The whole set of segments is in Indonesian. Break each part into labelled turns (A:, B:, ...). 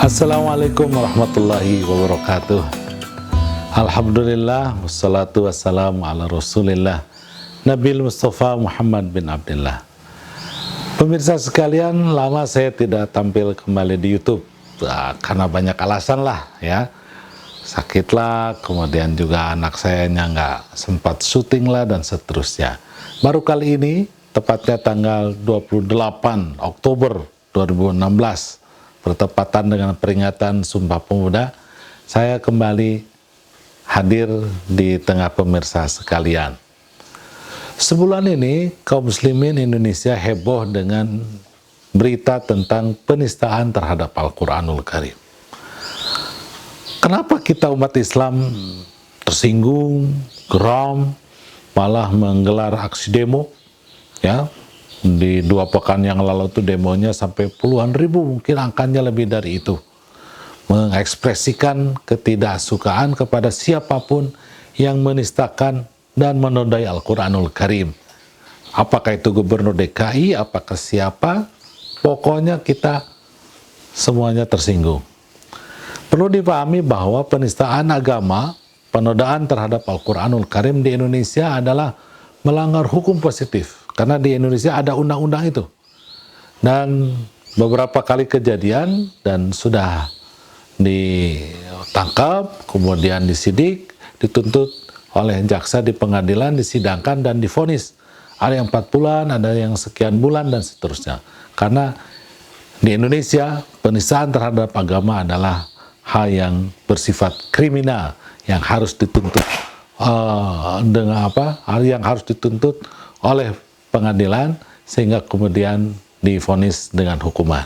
A: Assalamualaikum warahmatullahi wabarakatuh. Alhamdulillah, wassalatu wassalamu ala rasulillah Nabil Mustafa Muhammad bin Abdullah. Pemirsa sekalian, lama saya tidak tampil kembali di YouTube karena banyak alasan lah ya. Sakit lah, kemudian juga anak saya nggak sempat syuting lah, dan seterusnya. Baru kali ini, tepatnya tanggal 28 Oktober 2016, bertepatan dengan peringatan Sumpah Pemuda, saya kembali hadir di tengah pemirsa sekalian. Sebulan ini, kaum muslimin Indonesia heboh dengan berita tentang penistaan terhadap Al-Quranul Karim. Kenapa kita umat Islam tersinggung, geram, malah menggelar aksi demo? Ya, di 2 pekan yang lalu itu demonya sampai puluhan ribu, mungkin angkanya lebih dari itu. Mengekspresikan ketidaksukaan kepada siapapun yang menistakan dan menodai Al-Quranul Karim. Apakah itu gubernur DKI, apakah siapa, pokoknya kita semuanya tersinggung. Perlu dipahami bahwa penistaan agama, penodaan terhadap Al-Quranul Karim di Indonesia adalah melanggar hukum positif. Karena di Indonesia ada undang-undang itu. Dan beberapa kali kejadian dan sudah ditangkap, kemudian disidik, dituntut oleh jaksa di pengadilan, disidangkan dan divonis. Ada yang 4 bulan, ada yang sekian bulan dan seterusnya. Karena di Indonesia penistaan terhadap agama adalah hal yang bersifat kriminal yang harus dituntut yang harus dituntut oleh pengadilan sehingga kemudian divonis dengan hukuman.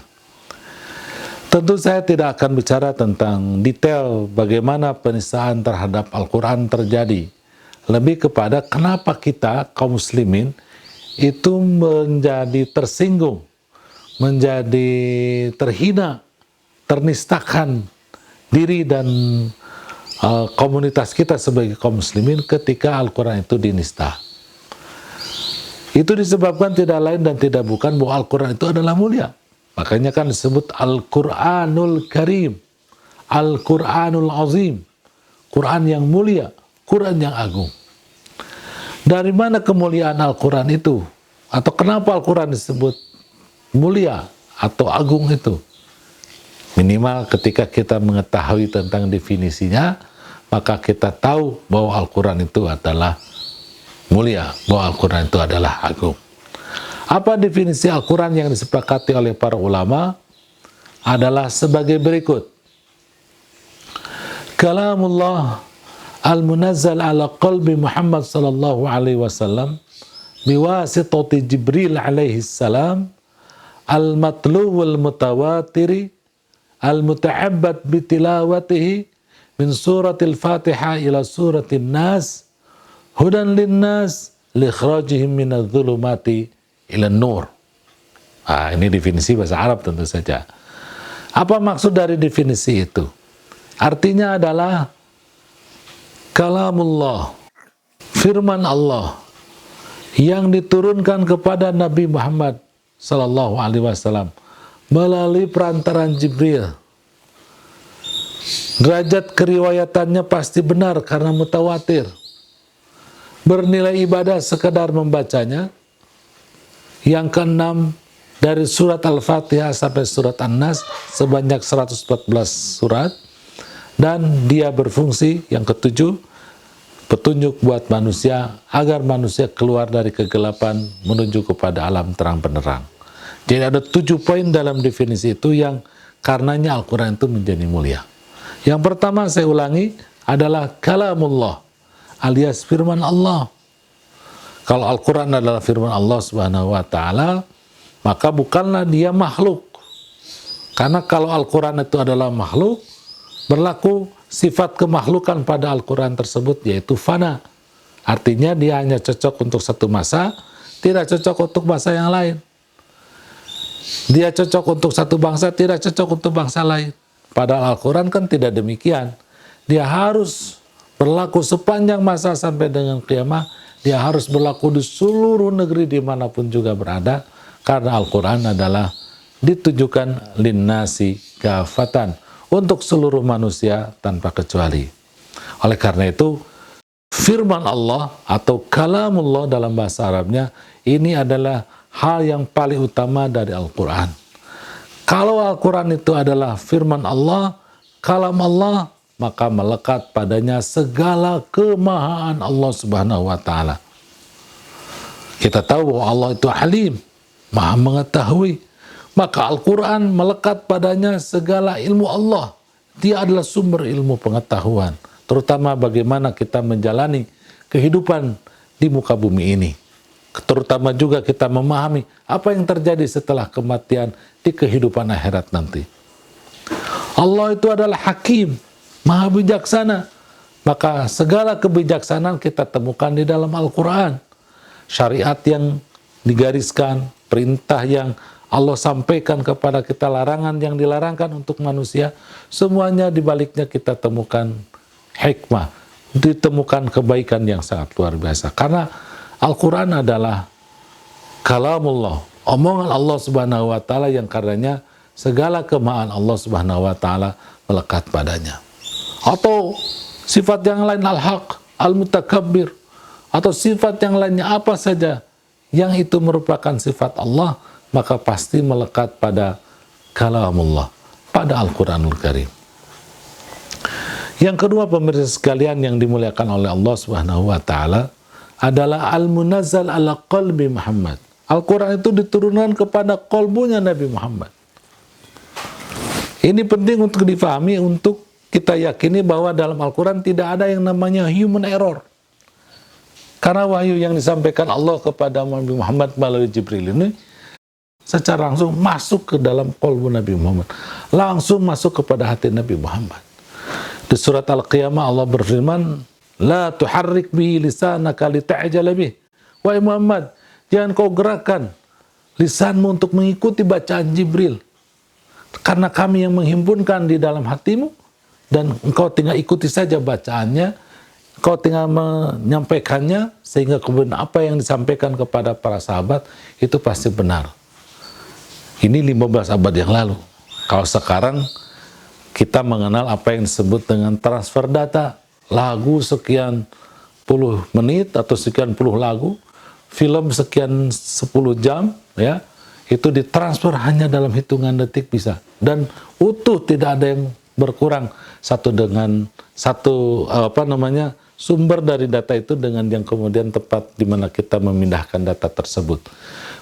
A: Tentu saya tidak akan bicara tentang detail bagaimana penistaan terhadap Al-Quran terjadi. Lebih kepada kenapa kita kaum muslimin itu menjadi tersinggung, menjadi terhina, ternistakan diri dan komunitas kita sebagai kaum muslimin ketika Al-Quran itu dinista. Itu disebabkan tidak lain dan tidak bukan bahwa Al-Quran itu adalah mulia. Makanya kan disebut Al-Quranul Karim, Al-Quranul Azim, Quran yang mulia, Quran yang agung. Dari mana kemuliaan Al-Quran itu? Atau kenapa Al-Quran disebut mulia atau agung itu? Minimal ketika kita mengetahui tentang definisinya, maka kita tahu bahwa Al-Quran itu adalah mulia, bahwa Al-Quran itu adalah agung. Apa definisi Al-Quran yang disepakati oleh para ulama? Adalah sebagai berikut. Kalamullah al-munazzal ala qalbi Muhammad sallallahu alaihi wasallam biwasitati Jibril alaihi salam al-matlu wal mutawatiri al-muta'abbad bitilawatihi min suratil Fatihah ila suratil Nas hudan linnas likhrajihim minadh-dhulumati ila nur. Ini definisi bahasa Arab tentu saja. Apa maksud dari definisi itu? Artinya adalah kalamullah, firman Allah yang diturunkan kepada Nabi Muhammad sallallahu alaihi wasallam melalui perantaran Jibril. Derajat keriwayatannya pasti benar karena mutawatir. Bernilai ibadah sekedar membacanya. Yang ke-6, dari surat Al-Fatihah sampai surat An-Nas sebanyak 114 surat. Dan dia berfungsi, yang ke-7, petunjuk buat manusia agar manusia keluar dari kegelapan menuju kepada alam terang benderang. Jadi ada 7 poin dalam definisi itu yang karenanya Al-Quran itu menjadi mulia. Yang pertama saya ulangi adalah kalamullah alias firman Allah. Kalau Al-Quran adalah firman Allah Subhanahu wa Ta'ala, maka bukanlah dia makhluk. Karena kalau Al-Quran itu adalah makhluk, berlaku sifat kemakhlukan pada Al-Quran tersebut, yaitu fana. Artinya dia hanya cocok untuk satu masa, tidak cocok untuk masa yang lain. Dia cocok untuk satu bangsa, tidak cocok untuk bangsa lain. Padahal Al-Quran kan tidak demikian. Dia harus berlaku sepanjang masa sampai dengan kiamat. Dia harus berlaku di seluruh negeri dimanapun juga berada. Karena Al-Quran adalah ditujukan linnasi kafatan, untuk seluruh manusia tanpa kecuali. Oleh karena itu, firman Allah atau kalamullah dalam bahasa Arabnya ini adalah hal yang paling utama dari Al-Quran. Kalau Al-Quran itu adalah firman Allah, kalam Allah, maka melekat padanya segala kemahaan Allah Subhanahu wa Ta'ala. Kita tahu bahwa Allah itu Halim, Maha mengetahui. Maka Al-Quran melekat padanya segala ilmu Allah. Dia adalah sumber ilmu pengetahuan, terutama bagaimana kita menjalani kehidupan di muka bumi ini. Terutama juga kita memahami apa yang terjadi setelah kematian di kehidupan akhirat nanti. Allah itu adalah Hakim, Maha bijaksana. Maka segala kebijaksanaan kita temukan di dalam Al-Quran. Syariat yang digariskan, perintah yang Allah sampaikan kepada kita, larangan yang dilarangkan untuk manusia, semuanya di baliknya kita temukan hikmah, ditemukan kebaikan yang sangat luar biasa. Karena Al-Quran adalah kalamullah, omongan Allah Subhanahu wa Ta'ala yang karenanya segala kemahaan Allah Subhanahu wa Ta'ala melekat padanya. Atau sifat yang lain, al-haq, al-mutakabbir, atau sifat yang lainnya apa saja yang itu merupakan sifat Allah, maka pasti melekat pada kalamullah, pada Al-Quranul Karim. Yang kedua, pemirsa sekalian yang dimuliakan oleh Allah Subhanahu wa Ta'ala, adalah al-munazzal ala qalbi Muhammad. Al-Quran itu diturunkan kepada qalbunya Nabi Muhammad. Ini penting untuk difahami, untuk kita yakini bahwa dalam Al-Quran tidak ada yang namanya human error. Karena wahyu yang disampaikan Allah kepada Nabi Muhammad melalui Jibril ini secara langsung masuk ke dalam qalbu Nabi Muhammad, langsung masuk kepada hati Nabi Muhammad. Di surat Al-Qiyamah Allah berfirman, la tuharrik bihi lisanaka lita'jala bih. Wahai Muhammad, jangan kau gerakkan lisanmu untuk mengikuti bacaan Jibril, karena kami yang menghimpunkan di dalam hatimu, dan engkau tinggal ikuti saja bacaannya, engkau tinggal menyampaikannya, sehingga kemudian apa yang disampaikan kepada para sahabat itu pasti benar. Ini 15 abad yang lalu. Kalau sekarang kita mengenal apa yang disebut dengan transfer data, lagu sekian puluh menit atau sekian puluh lagu, film sekian 10 jam, ya, itu ditransfer hanya dalam hitungan detik bisa, dan utuh, tidak ada yang berkurang satu dengan satu sumber dari data itu dengan yang kemudian tepat di mana kita memindahkan data tersebut.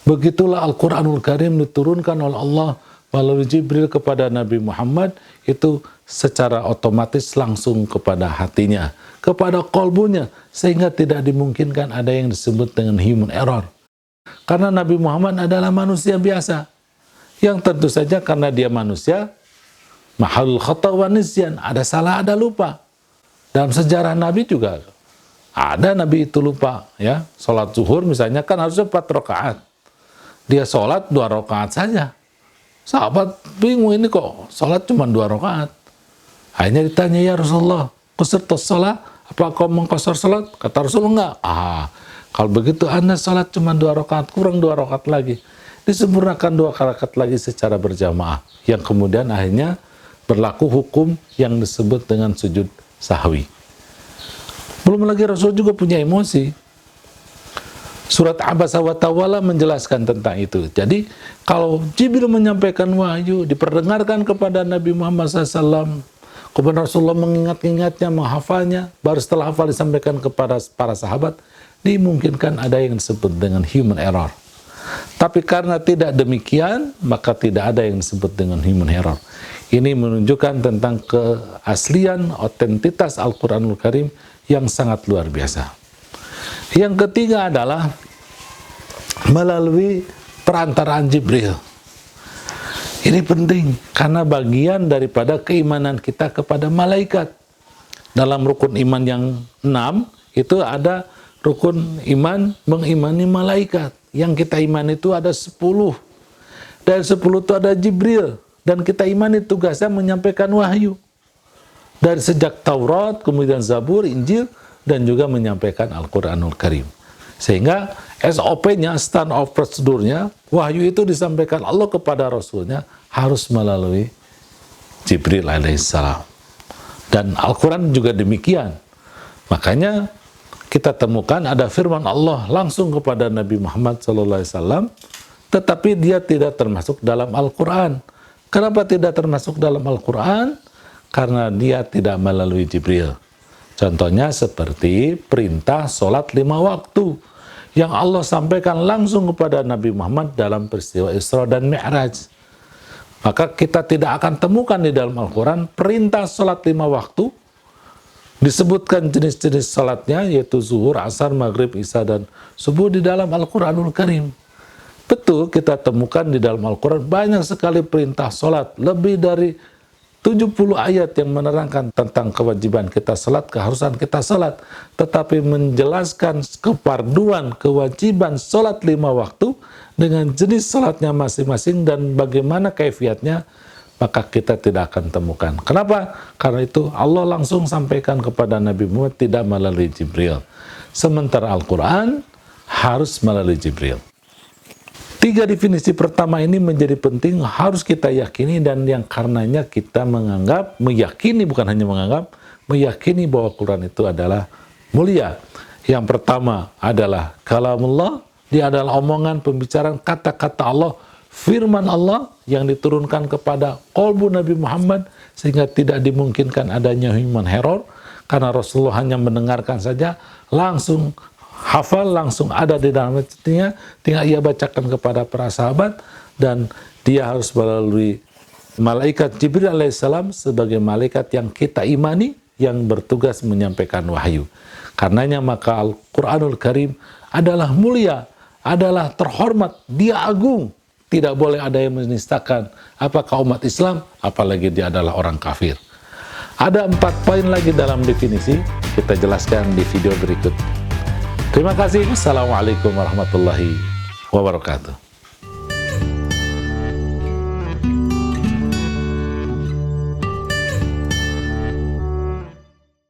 A: Begitulah Al-Quranul Karim diturunkan oleh Allah melalui Jibril kepada Nabi Muhammad, itu secara otomatis langsung kepada hatinya, kepada qalbunya, sehingga tidak dimungkinkan ada yang disebut dengan human error. Karena Nabi Muhammad adalah manusia biasa, yang tentu saja karena dia manusia, mahalul khata' wa nisyan, ada salah, ada lupa. Dalam sejarah Nabi juga ada Nabi itu lupa, ya. Sholat zuhur misalnya kan harusnya 4 rakaat, dia sholat 2 rakaat saja. Sahabat bingung, ini kok sholat cuma 2 rakaat. Akhirnya ditanya, ya Rasulullah, qasartus sholat, apa kau mengqasar sholat? Kata Rasulullah, enggak. Kalau begitu Anda sholat cuma 2 rakaat, kurang 2 rakaat lagi. Disempurnakan 2 rakaat lagi secara berjamaah, yang kemudian akhirnya berlaku hukum yang disebut dengan sujud sahwi. Belum lagi Rasul juga punya emosi. Surat Abasa wa Tawalla menjelaskan tentang itu. Jadi kalau Jibril menyampaikan wahyu, diperdengarkan kepada Nabi Muhammad SAW, kemudian Rasulullah mengingat-ingatnya, menghafalnya, baru setelah hafal disampaikan kepada para sahabat, dimungkinkan ada yang disebut dengan human error. Tapi karena tidak demikian, maka tidak ada yang disebut dengan human error. Ini menunjukkan tentang keaslian, otentitas Al-Quranul Karim yang sangat luar biasa. Yang ketiga adalah melalui perantaraan Jibril. Ini penting karena bagian daripada keimanan kita kepada malaikat. Dalam rukun iman yang 6 itu ada rukun iman mengimani malaikat. Yang kita imani itu ada 10. Dari 10 itu ada Jibril, dan kita imani tugasnya menyampaikan wahyu. Dari sejak Taurat, kemudian Zabur, Injil, dan juga menyampaikan Al-Quranul Karim. Sehingga SOP-nya, stand of prosedurnya, wahyu itu disampaikan Allah kepada Rasulnya harus melalui Jibril alaihissalam. Dan Al-Quran juga demikian. Makanya kita temukan ada firman Allah langsung kepada Nabi Muhammad SAW, tetapi dia tidak termasuk dalam Al-Quran. Kenapa tidak termasuk dalam Al-Quran? Karena dia tidak melalui Jibril. Contohnya seperti perintah sholat 5 waktu yang Allah sampaikan langsung kepada Nabi Muhammad dalam peristiwa Isra dan Mi'raj. Maka kita tidak akan temukan di dalam Al-Quran perintah sholat 5 waktu, disebutkan jenis-jenis sholatnya, yaitu zuhur, asar, maghrib, isya, dan subuh di dalam Al-Quranul Karim. Betul, kita temukan di dalam Al-Quran banyak sekali perintah sholat, lebih dari 70 ayat yang menerangkan tentang kewajiban kita salat, keharusan kita salat, tetapi menjelaskan keparduan kewajiban salat 5 waktu dengan jenis salatnya masing-masing dan bagaimana kaifiatnya, maka kita tidak akan temukan. Kenapa? Karena itu Allah langsung sampaikan kepada Nabi Muhammad tidak melalui Jibril. Sementara Al-Quran harus melalui Jibril. 3 definisi pertama ini menjadi penting, harus kita yakini, dan yang karenanya kita meyakini, bukan hanya menganggap, meyakini bahwa Quran itu adalah mulia. Yang pertama adalah kalamullah, dia adalah omongan, pembicaraan, kata-kata Allah, firman Allah yang diturunkan kepada qalbu Nabi Muhammad, sehingga tidak dimungkinkan adanya human error, karena Rasulullah hanya mendengarkan saja, langsung hafal, langsung ada di dalam hatinya, tinggal ia bacakan kepada para sahabat, dan dia harus melalui malaikat Jibril alaihissalam sebagai malaikat yang kita imani, yang bertugas menyampaikan wahyu. Karenanya maka Al-Quranul Karim adalah mulia, adalah terhormat, dia agung, tidak boleh ada yang menistakan apakah umat Islam, apalagi dia adalah orang kafir. Ada 4 poin lagi dalam definisi, kita jelaskan di video berikut. Terima kasih. Assalamualaikum warahmatullahi wabarakatuh.